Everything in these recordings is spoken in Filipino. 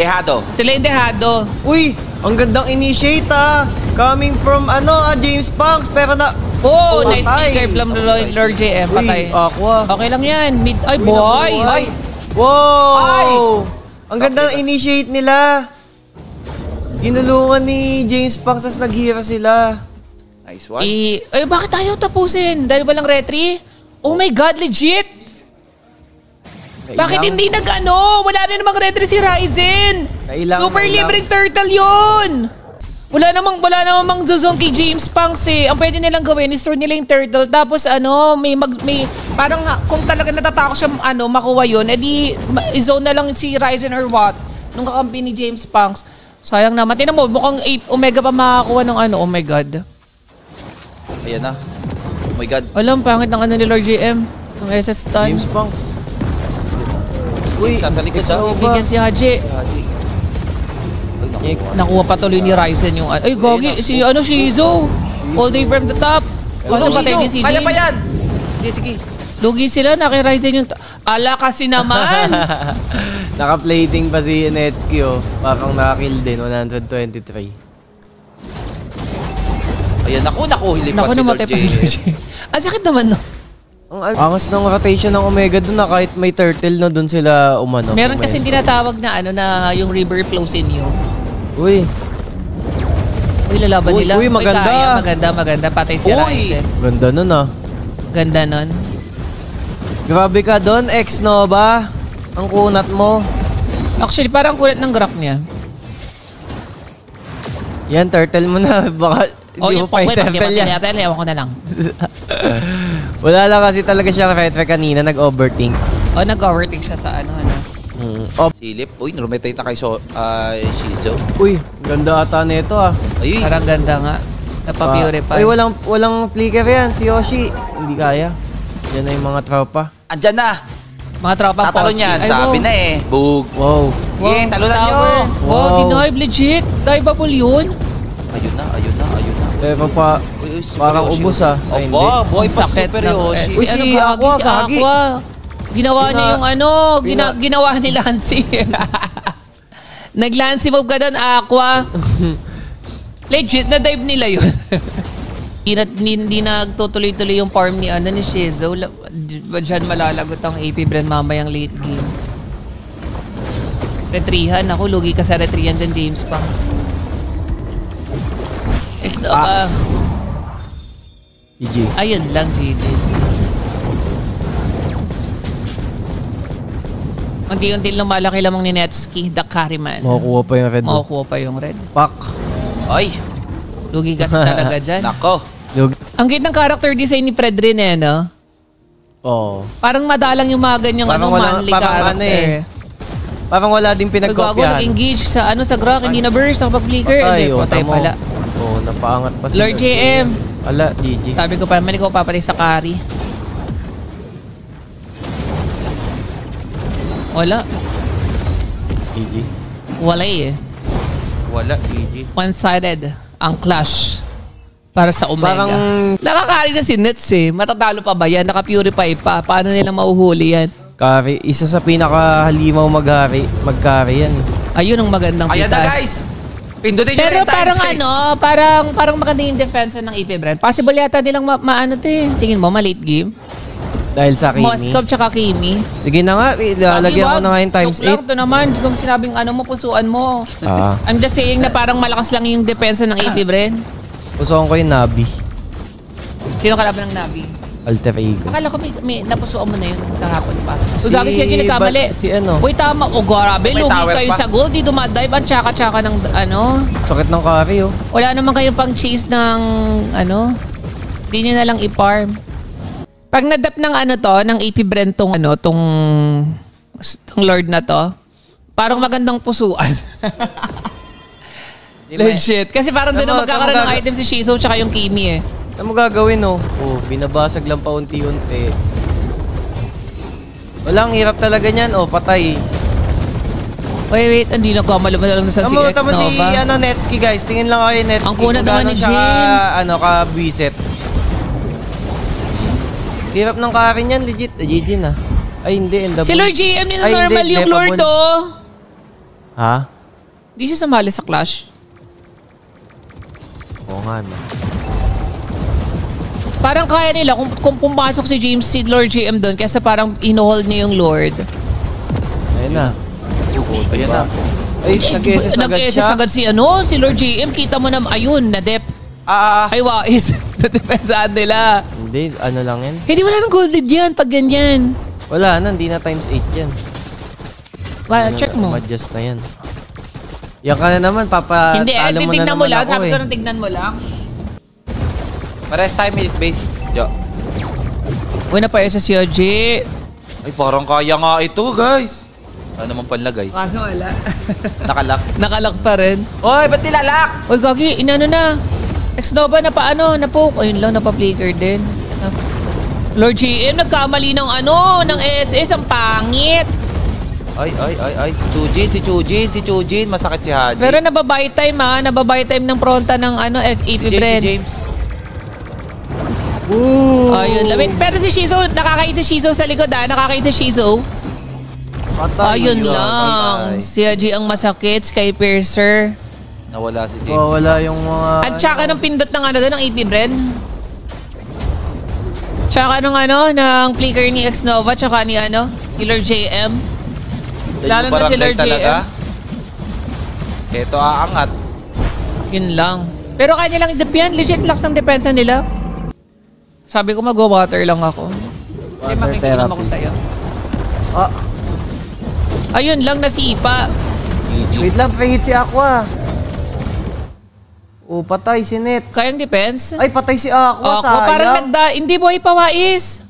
Dehado. Sila yung Dehado. Uy, ang gandang initiate coming from James Punks pero na... Oh, nice trigger from Lord JM. Patay. Uy, Aqua. Okay lang yan. Ay, boy. Ay. Wow. Ay. Ang gandang initiate nila. Ginulungan ni James Punks as naghira sila. Nice one. Ay, bakit tayo tapusin? Dahil walang retry? Oh my God, legit! Bakit hindi Wala na namang retry si Ryzen! Super libreng turtle yun! Wala namang zuzong kay James Punks eh. Ang pwede nilang gawin, i-store nila yung turtle. Tapos may parang kung talaga natatakot siya makuha yun, edi i-zone na lang si Ryzen or what nung kakampi ni James Punks. Sayang naman. Tinan mo, mukhang 8 Omega pa makakuha ng oh my God. Ayan na. Oh my God. Alam, pangit ng ni Lord JM. Yung SS time. James Punks. Uy, sasalikod daw. Bigyan si Haji. Nakuha pa tuloy ni Ryzen yung... Ay, gogi. Si Zo. All day from the top. Kaso patay din si James. Kaya pa yan. Hindi, sige. Lugi sila, naki-Ryzen yung... Ala kasi naman. Naka-plating pa si Netsky Parang nakakill din, 123. Ayan, naku, hilip pa si Lord JM. Ang sakit naman, no? Ang angas ng rotation ng Omega dun na kahit may turtle dun sila umano. Meron kasi tinatawag na na yung river flows in you. Uy. Uy, lalaban nila. Uy, maganda. Maganda. Patay si Ryzen. Ganda nun Ganda nun. Grabe ka dun, X-Nova. Ang kunat mo. Actually, parang kulit ng graph niya. Yan, turtle mo na. Baka hindi mo pa yung turtle yan. Ewan ko na lang. Wala lang kasi talaga siya retry kanina, nag-overthink. Nag-overthink siya sa ano. Silip. Uy, narumetay na kay Shizo. Uy, ganda ata nito Ayun. Parang ganda nga. Napapurify. Uy, walang flicker yan. Si Yoshi, hindi kaya. Yan na yung mga tropa. Andyan na. Mga tropa Tatalon yan. Sabi na eh. Bug. Wow. Sige, talunan nyo. Wow, denive. Legit. Diveable yun. Ayun na. Pero parang ubos Ay, hindi. Boy, pa sakit super ng Yoshi. Uy, si Aqua. Ginawa niya yung ginawa ni Lancy. Nag-Lancy move ka doon, Aqua. Legit, na-dive nila yun. Hindi nagtutuloy-tuloy yung farm ni Shizo. Diyan malalagot ang AP Brand mamayang late game. Retrihan. Ako, lugi ka sa retrihan dyan, James Punks. Next up, GG. Ayun lang, GG. Unti-unti lumalaki lamang ni Netsky, the carryman. Makukuha pa yung red. Makukuha pa yung red. Pak. Ay. Lugi kasi talaga dyan. Nako. Ang cute ng character design ni Fred rin no? Oo. Parang madalang yung mga ganyang manly character. Parang wala din pinagkopyahan. Nag-engage sa Grok, hindi na burst ang pag-flicker. Patay pala. Oo, napaangat pa si Lord JM. Ala, GG. Sabi ko pa naman, ikaw papatay sa carry. Wala. GG. Wala GG. One-sided ang clash para sa Omega. Parang nakakari na si Nets Matatalo pa ba yan? Naka-purify pa. Paano nila mauhuli yan? Carry. Isa sa pinakahalimaw mag-carry yan. Ayun ang magandang pitas. Ayan na guys. Pindutin nyo pero rin time parang maganda yung defense ng AP Brand. Possible yata nilang Tingin mo, ma-late game? Dahil sa Kimi. Moskov tsaka Kimi. Sige na nga, lalagyan ko na nga yung times 8. Ito naman, hindi ko sinabing pusuan mo. I'm just saying na parang malakas lang yung depensa ng AP Brand. Pusuan ko yung Nabi. Sino kalaban ng Nabi? Alter Ego. Akala ko may napusuan mo na yun kahapon pa. Gagi siya yung nagkamali. Si Uy, tama. Grabe. Lugi kayo sa gold. Di dumadive. Ang tsaka-tsaka ng Sakit ng carry Wala naman kayong pang chase ng Hindi nyo na lang i-farm. Pag nadap ng ng AP Brand tong Lord na to, parang magandang pusuan. Legit. Kasi parang doon na magkakaroon ng item si Shizo tsaka yung Kimi Ano mo gagawin binabasag lang pa unti-unti. Walang hirap talaga niyan patay. Wait, hindi na kamalaman lang sa si X Tama si Netsky guys. Tingin lang kayo Netsky. Ang kunat naman ni James. Ka-buiset. Hirap ng carry niyan, legit. GG na. Ay, hindi. Si Lord GM, normal yung Lord Ha? Di siya sumali sa Clash. Oo nga, no. Parang kaya nila kung pumasok si James, si Lord JM doon, kaysa parang ino-hold niya yung Lord. Ayun na. Ayan na. Ay, nag-SS agad Nag-SS siya. agad si Lord JM. Kita mo na, ayun, na-dep. Ay, wais. Nadepensahan nila. Hindi, ano lang yan. Hindi, wala nang gold lead yan pag ganyan. Wala na, hindi na times 8 yan. Check mo. Ma-adjust na yan. Yan ka na naman, Hindi, papatalo mo na tignan mo naman lang. ako Sabi eh. ko nang tignan mo lang. Pares tayo mid base, Jo. Uy, na-SS si OG. Ay, parang kaya nga ito, guys. Ano naman panlagay? Kaso wala. Nakalock. Nakalock pa rin. Oy, ba't nilalak? Uy, Gagi, inano na. Ex-Nova na paano, na-poke. Ayun lang, napapflicker din. Lord GM, nagkamali ng ng SS, ang pangit. Ay, si Chujin, masakit si Haji. Pero nababay time nababay time ng fronta ng AP si Bren. James. Ooh! Ayun, lamit. Pero si Shizo, nakakain si Shizo sa likod nakakain si Shizo. Patay. Ayun lang. patay. Si Haji ang masakit, Sky Piercer. Nawala si James. Oh, wala yung mga... At tsaka ng pindot ng doon, ng AP Bren. Tsaka ng flicker ni Ex-Nova, tsaka ni Lord JM. Lalo na si Lord JM. Ito aangat. Yun lang. Pero kanya lang dep yan. Legit lax ng depensa nila. Sabi ko mag-water lang ako. Kasi Water makikinom therapy. ako sa'yo. Ah, Ayun lang, nasipa. wait lang, pre-hit si Aqua. Oh, patay si Net. Kayang defense? Ay, patay si Aqua, Ako, sayang. parang hindi buhay pa Wais.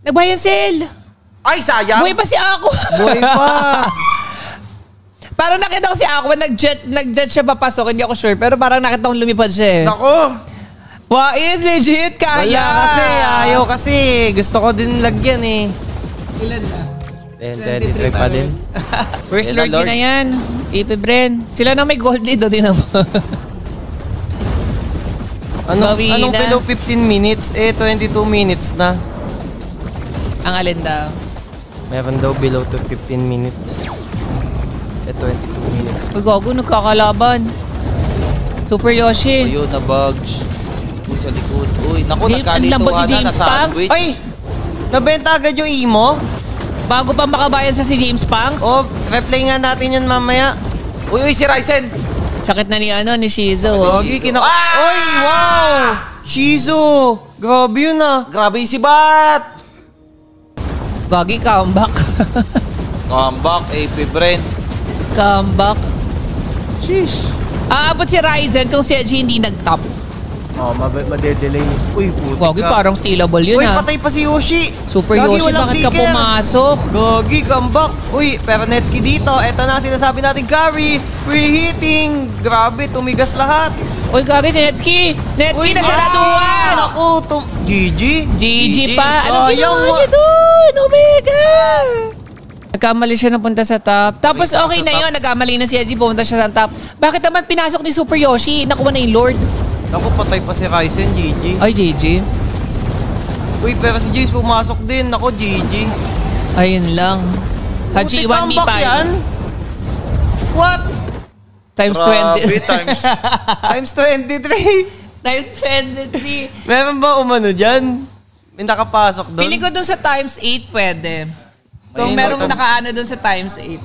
Nagbayan sale. Ay, sayang! Buhay pa si Ako. Buhay pa. Parang nakita ko si Ako, nag-jet siya papasok. Hindi ako sure, pero parang nakita ko lumipad siya. Nako! Wais, legit, kaya. Wala kasi, ayaw kasi. Gusto ko din lagyan eh. Ilan na? 10, 33 pa din. First Yan na, Lord Lord. yun na yan. AP Bren. Sila na may gold lead, din naman. Bawi Anong na. below 15 minutes? 22 minutes na. Ang alin daw. Meron daw below to 15 minutes. 22 minutes. Uy, gago, nagkakalaban. Super Yoshi. Ayun, na bugs. Uy, sa likod. Uy, naku, James, ang lambot ni nagkalituhan na James Pangs. sandwich. Ay! Nabenta agad yung emo? Bago pa makabayan sa si James Pangs. Oh, replay nga natin yun mamaya. Uy, si Ryzen! Sakit na ni Shizo. Oh. Gogi, Oy, wow! Shizu! Grabe yun ah. Grabe yung si Bat! Gagi, comeback. Comeback, AP Bren. Comeback. Sheesh. Aabot si Ryzen kung si Haji hindi nag-top. Oh, madedelay. Uy, puti Gagi, ka. parang stealable yun Uy, ah. patay pa si Yoshi. Super Gagi, Yoshi, walang bakit ka flicker. pumasok? Gogi, comeback. Uy, pero Netsky dito. Eto na, sinasabi natin, carry. Free-hitting. Grabe, tumigas lahat. Uy, Gagi, si Netsky. Netsky, nagsaraduhan. Naku, GG. GG pa. Oh, Anong ginawa yung- niya dun? Omega! Nagkamali siya napunta sa top. Tapos okay na yun. Nagkamali na si Haji, pumunta siya sa top. Bakit naman pinasok ni Super Yoshi? Nakuha na yung Lord. Naku, patay pa si Ryzen, GG. Ay, GG. Uy, pero si James pumasok din. Naku, GG. Ayun lang. Haji, Puti, comeback 1v5. yan. What? Times Grabe, 20. times. Times 23. Times 23. Meron ba umano dyan? May nakapasok doon? Pili ko dun sa times 8 pwede. Kung Ayun, merong times- nakaano dun sa times 8.